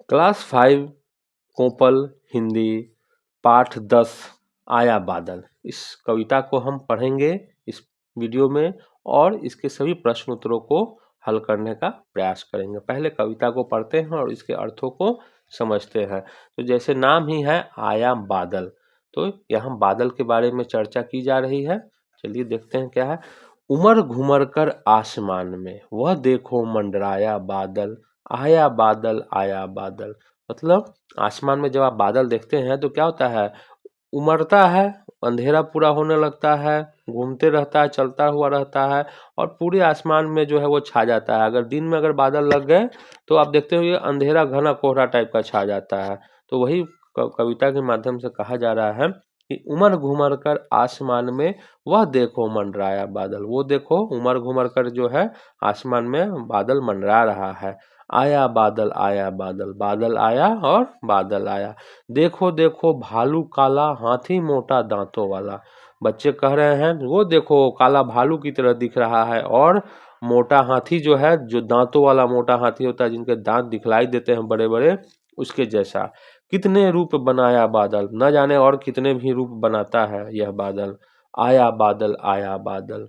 Class 5 कोपल हिंदी पाठ 10 आया बादल। इस कविता को हम पढ़ेंगे इस वीडियो में और इसके सभी प्रश्न उत्तरों को हल करने का प्रयास करेंगे। पहले कविता को पढ़ते हैं और इसके अर्थों को समझते हैं। तो जैसे नाम ही है आया बादल, तो यहाँ बादल के बारे में चर्चा की जा रही है। चलिए देखते हैं क्या है। उमड़ घुमड़ कर आसमान में वह देखो मंडराया बादल, आया बादल आया बादल। मतलब आसमान में जब आप बादल देखते हैं तो क्या होता है, उमड़ता है, अंधेरा पूरा होने लगता है, घूमते रहता है, चलता हुआ रहता है और पूरे आसमान में जो है वो छा जाता है। अगर दिन में अगर बादल लग गए तो आप देखते हो ये अंधेरा घना कोहरा टाइप का छा जाता है। तो वही कविता के माध्यम से कहा जा रहा है कि उमड़ घुमड़ कर आसमान में वह देखो मंडराया बादल। वो देखो उमड़ घुमड़ कर जो है आसमान में बादल मंडरा रहा है। आया बादल आया बादल, बादल आया और बादल आया। देखो देखो भालू काला हाथी मोटा दांतों वाला। बच्चे कह रहे हैं वो देखो काला भालू की तरह दिख रहा है और मोटा हाथी जो है, जो दांतों वाला मोटा हाथी होता है जिनके दांत दिखलाई देते हैं बड़े बड़े, उसके जैसा। कितने रूप बनाया बादल, न जाने और कितने भी रूप बनाता है यह बादल। आया बादल आया बादल।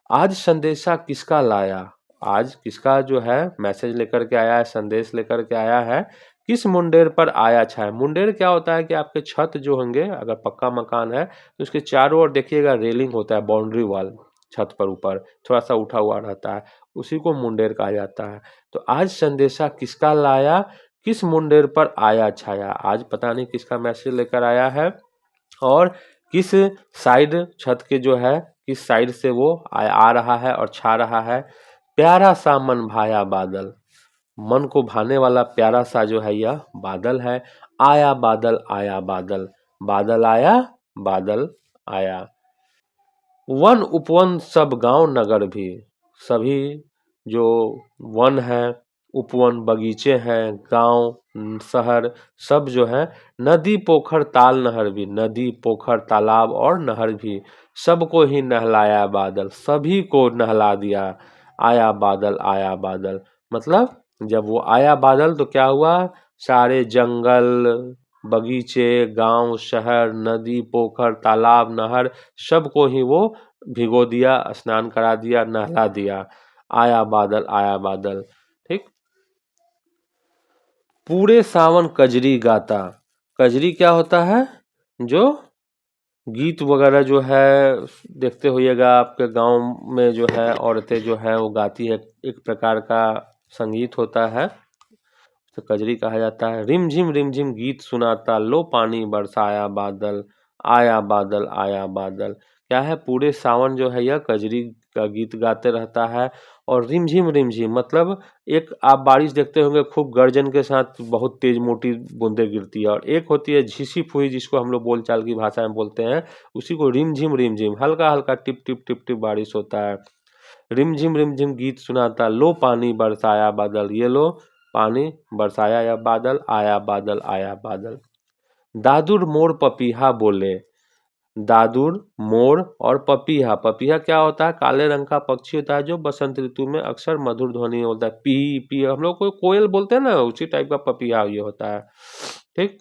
आज संदेशा किसका लाया, आज किसका जो है मैसेज लेकर के आया है, संदेश लेकर के आया है। किस मुंडेर पर आया छाया। मुंडेर क्या होता है कि आपके छत जो होंगे, अगर पक्का मकान है तो उसके चारों ओर देखिएगा रेलिंग होता है, बाउंड्री वॉल छत पर ऊपर थोड़ा सा उठा हुआ रहता है, उसी को मुंडेर कहा जाता है। तो आज संदेशा किसका लाया, किस मुंडेर पर आया छाया। आज पता नहीं किसका मैसेज लेकर आया है और किस साइड छत के जो है किस साइड से वो आ रहा है और छा रहा है। प्यारा सा मन भाया बादल, मन को भाने वाला प्यारा सा जो है यह बादल है। आया बादल आया बादल, बादल आया बादल आया। वन उपवन सब गांव नगर भी, सभी जो वन है, उपवन बगीचे हैं, गांव शहर सब जो है, नदी पोखर ताल नहर भी, नदी पोखर तालाब और नहर भी, सबको ही नहलाया बादल, सभी को नहला दिया। आया बादल आया बादल। मतलब जब वो आया बादल तो क्या हुआ, सारे जंगल बगीचे गांव शहर नदी पोखर तालाब नहर सबको ही वो भिगो दिया, स्नान करा दिया, नहला दिया। आया बादल आया बादल। ठीक। पूरे सावन कजरी गाता, कजरी क्या होता है, जो गीत वगैरह जो है देखते होइएगा आपके गांव में जो है औरतें जो है वो गाती है, एक प्रकार का संगीत होता है, तो कजरी कहा जाता है। रिम झिम गीत सुनाता लो पानी बरसाया बादल, आया बादल आया बादल। क्या है, पूरे सावन जो है यह कजरी का गीत गाते रहता है। और रिम झिम मतलब एक आप बारिश देखते होंगे खूब गर्जन के साथ बहुत तेज मोटी बूंदें गिरती है, और एक होती है झिसी फुई जिसको हम लोग बोलचाल की भाषा में बोलते हैं, उसी को रिम झिम हल्का हल्का टिप टिप टिप टिप बारिश होता है। रिम झिम गीत सुनाता लो पानी बरसाया बादल, ये लो पानी बरसाया या बादल, आया बादल आया बादल। दादुर मोर पपीहा बोले, दादुर मोर और पपीहा, पपीहा क्या होता है, काले रंग का पक्षी होता है जो बसंत ऋतु में अक्सर मधुर ध्वनि होता है, पी पी हम लोग को कोयल बोलते हैं ना, उसी टाइप का पपीहा ये होता है। ठीक।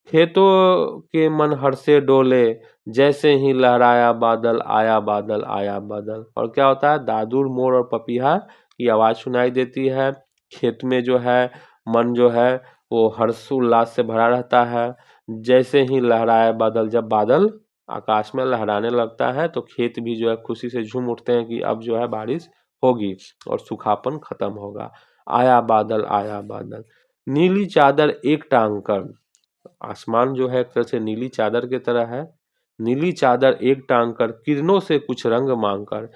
खेतों के मन हर्षे डोले, जैसे ही लहराया बादल आया बादल आया बादल। और क्या होता है, दादुर मोर और पपीहा की आवाज सुनाई देती है, खेत में जो है मन जो है वो हर्ष उल्लास से भरा रहता है। जैसे ही लहराया बादल, जब बादल आकाश में लहराने लगता है तो खेत भी जो है खुशी से झूम उठते हैं कि अब जो है बारिश होगी और सूखापन खत्म होगा। आया बादल आया बादल। नीली चादर एक टांग कर, आसमान जो है एक तरह से नीली चादर की तरह है। नीली चादर एक टांग कर किरणों से कुछ रंग मांग कर,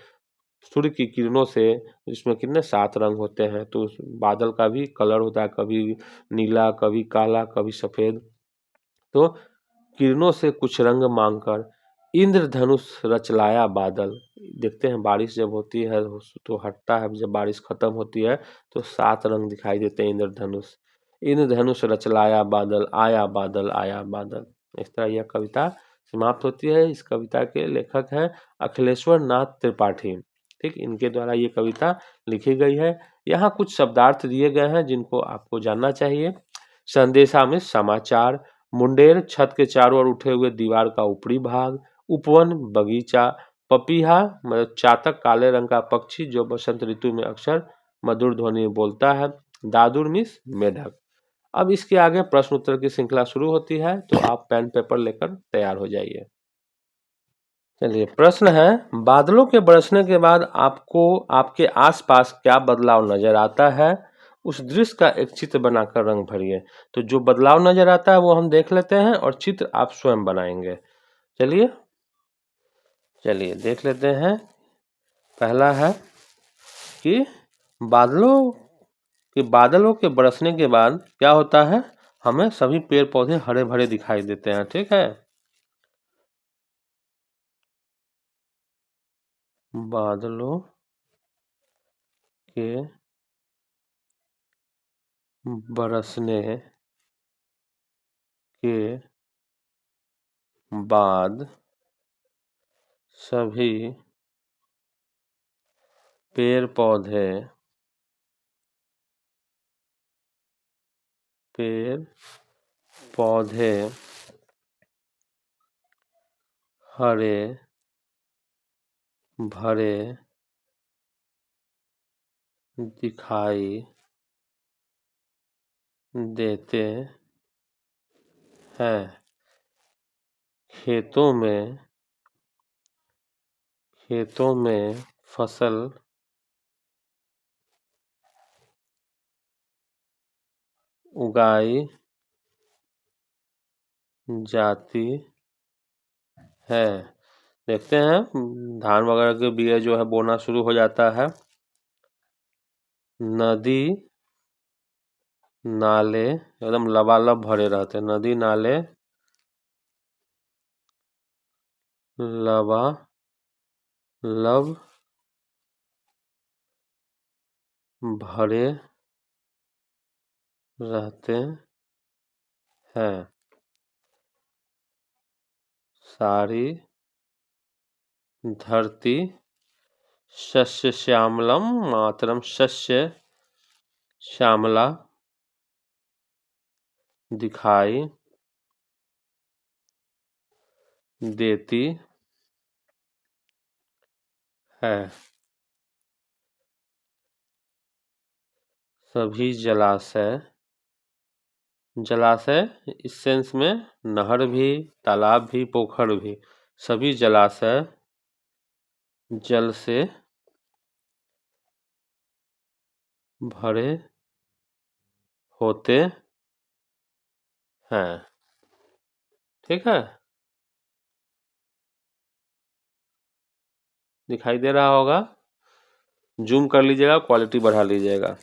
सूर्य की किरणों से, इसमें कितने 7 रंग होते हैं तो उस बादल का भी कलर होता है, कभी नीला कभी काला कभी सफेद। तो किरणों से कुछ रंग मांग कर इंद्रधनुष रच लाया बादल। देखते हैं बारिश जब होती है तो हटता है, जब बारिश खत्म होती है तो 7 रंग दिखाई देते हैं इंद्रधनुष। इंद्रधनुष रच लाया बादल आया बादल आया बादल। इस तरह यह कविता समाप्त होती है। इस कविता के लेखक हैं अखिलेश्वर नाथ त्रिपाठी। ठीक, इनके द्वारा ये कविता लिखी गई है। यहाँ कुछ शब्दार्थ दिए गए हैं जिनको आपको जानना चाहिए। संदेशा में समाचार, मुंडेर छत के चारों ओर उठे हुए दीवार का ऊपरी भाग, उपवन बगीचा, पपीहा मतलब चातक काले रंग का पक्षी जो बसंत ऋतु में अक्सर मधुर ध्वनि में बोलता है, दादुर मीन्स मेढक। अब इसके आगे प्रश्न उत्तर की श्रृंखला शुरू होती है, तो आप पेन पेपर लेकर तैयार हो जाइए। चलिए प्रश्न है, बादलों के बरसने के बाद आपको आपके आसपास क्या बदलाव नजर आता है? उस दृश्य का एक चित्र बनाकर रंग भरिए। तो जो बदलाव नजर आता है वो हम देख लेते हैं और चित्र आप स्वयं बनाएंगे। चलिए चलिए देख लेते हैं। पहला है कि बादलों के बरसने के बाद क्या होता है, हमें सभी पेड़ पौधे हरे भरे दिखाई देते हैं। ठीक है, बादलों के बरसने के बाद सभी पेड़ पौधे हरे भरे दिखाई देते हैं। खेतों में फसल उगाई जाती है। देखते हैं, धान वगैरह के बीज जो है बोना शुरू हो जाता है। नदी नाले एकदम लबालब भरे रहते हैं। नदी नाले लबालब भरे रहते हैं। सारी धरती शस्य श्यामलम मातरम शस्य श्यामला दिखाई देती है। सभी जलाशय इस सेंस में नहर भी, तालाब भी, पोखर भी, सभी जलाशय जल से भरे होते हैं। ठीक है, दिखाई दे रहा होगा, जूम कर लीजिएगा, क्वालिटी बढ़ा लीजिएगा।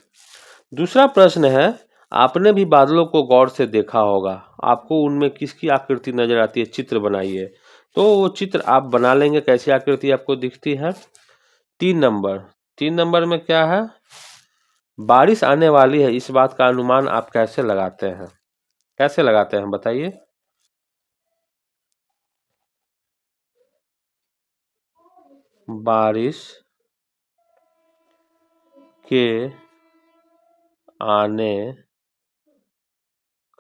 दूसरा प्रश्न है, आपने भी बादलों को गौर से देखा होगा, आपको उनमें किसकी आकृति नजर आती है, चित्र बनाइए। तो वो चित्र आप बना लेंगे, कैसी आकृति आपको दिखती है। 3 नंबर में क्या है, बारिश आने वाली है, इस बात का अनुमान आप कैसे लगाते हैं बताइए। बारिश के आने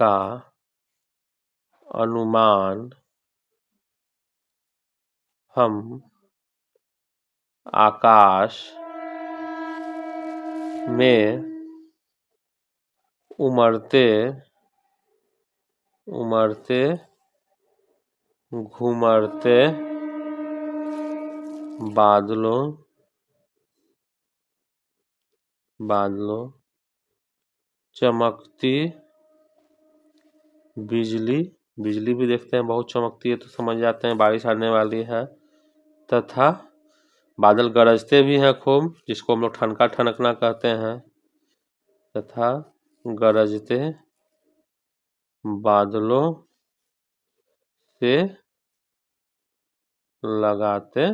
का अनुमान हम आकाश में उमड़ते घुमड़ते बादलों चमकती बिजली भी देखते हैं, बहुत चमकती है तो समझ जाते हैं बारिश आने वाली है। तथा बादल गरजते भी हैं खूब, जिसको हम लोग ठनका ठनकना कहते हैं। तथा गरजते बादलों से लगाते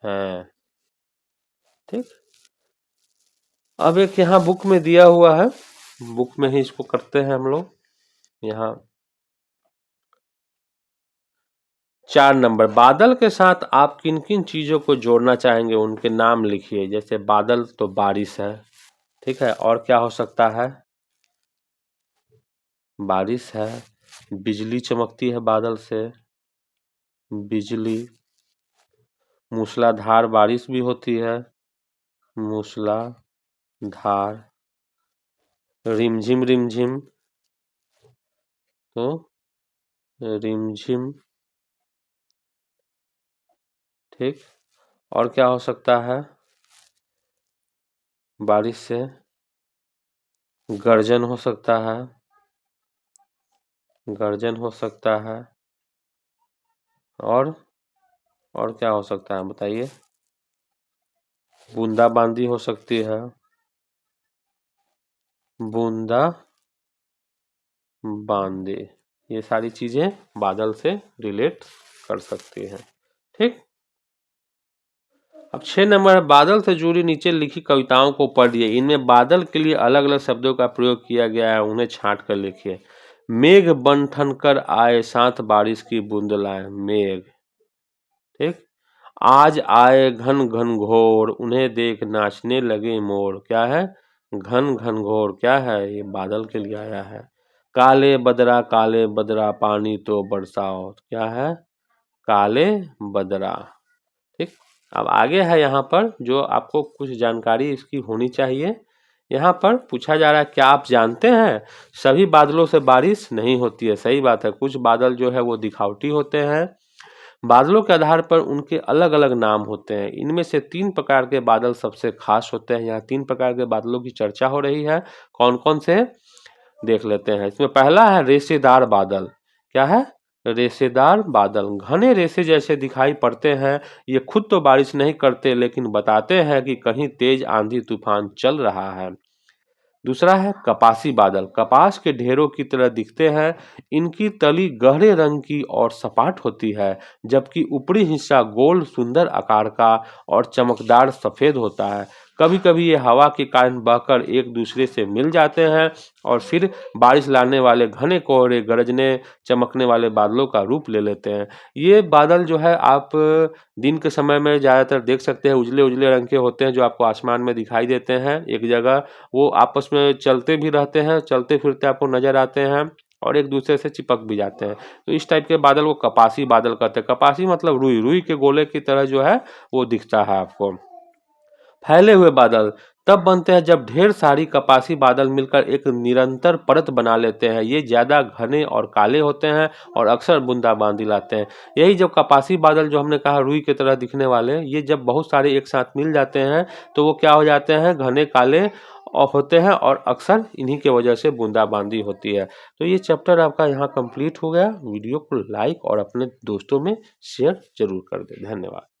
हैं। ठीक, अब एक यहाँ बुक में दिया हुआ है, बुक में ही इसको करते हैं हम लोग। यहाँ 4 नंबर, बादल के साथ आप किन किन चीजों को जोड़ना चाहेंगे, उनके नाम लिखिए। जैसे बादल तो बारिश है, ठीक है, और क्या हो सकता है, बारिश है, बिजली चमकती है बादल से, बिजली, मूसलाधार बारिश भी होती है, मूसलाधार, रिमझिम रिमझिम, तो रिमझिम, ठीक। और क्या हो सकता है बारिश से? गर्जन हो सकता है, गर्जन हो सकता है, और क्या हो सकता है बताइए? बूंदाबांदी हो सकती है, बूंदा बांदी, ये सारी चीजें बादल से रिलेट कर सकती हैं, ठीक। अब 6 नंबर, बादल से जुड़ी नीचे लिखी कविताओं को पढ़िए, इनमें बादल के लिए अलग अलग शब्दों का प्रयोग किया गया है, उन्हें छांट कर लिखिए। मेघ बन ठन कर आए, साथ बारिश की बूंद लाए, मेघ, ठीक। आज आए घन घन घोर, उन्हें देख नाचने लगे मोर, क्या है? घन घन घोर, क्या है? ये बादल के लिए आया है। काले बदरा पानी तो बरसाओ, क्या है? काले बदरा, ठीक। अब आगे है यहाँ पर जो आपको कुछ जानकारी इसकी होनी चाहिए। यहाँ पर पूछा जा रहा है, क्या आप जानते हैं सभी बादलों से बारिश नहीं होती है? सही बात है, कुछ बादल जो है वो दिखावटी होते हैं। बादलों के आधार पर उनके अलग अलग नाम होते हैं। इनमें से 3 प्रकार के बादल सबसे खास होते हैं। यहाँ 3 प्रकार के बादलों की चर्चा हो रही है। कौन कौन से देख लेते हैं। इसमें पहला है रेशेदार बादल, क्या है? रेशेदार बादल, घने रेशे जैसे दिखाई पड़ते हैं। ये खुद तो बारिश नहीं करते, लेकिन बताते हैं कि कहीं तेज आंधी तूफान चल रहा है। दूसरा है कपासी बादल, कपास के ढेरों की तरह दिखते हैं। इनकी तली गहरे रंग की और सपाट होती है, जबकि ऊपरी हिस्सा गोल सुंदर आकार का और चमकदार सफेद होता है। कभी कभी ये हवा के कारण बहकर एक दूसरे से मिल जाते हैं और फिर बारिश लाने वाले घने कोहरे, गरजने, चमकने वाले बादलों का रूप ले लेते हैं। ये बादल जो है आप दिन के समय में ज़्यादातर देख सकते हैं, उजले उजले रंग के होते हैं जो आपको आसमान में दिखाई देते हैं एक जगह। वो आपस में चलते भी रहते हैं, चलते फिरते आपको नजर आते हैं और एक दूसरे से चिपक भी जाते हैं। तो इस टाइप के बादल को कपासी बादल कहते हैं। कपासी मतलब रुई, रुई के गोले की तरह जो है वो दिखता है आपको। फैले हुए बादल तब बनते हैं जब ढेर सारी कपासी बादल मिलकर एक निरंतर परत बना लेते हैं। ये ज्यादा घने और काले होते हैं और अक्सर बूंदाबांदी लाते हैं। यही जब कपासी बादल जो हमने कहा रुई की तरह दिखने वाले, ये जब बहुत सारे एक साथ मिल जाते हैं तो वो क्या हो जाते हैं? घने काले होते हैं और अक्सर इन्हीं के वजह से बूंदाबांदी होती है। तो ये चैप्टर आपका यहाँ कंप्लीट हो गया। वीडियो को लाइक और अपने दोस्तों में शेयर जरूर कर दें। धन्यवाद।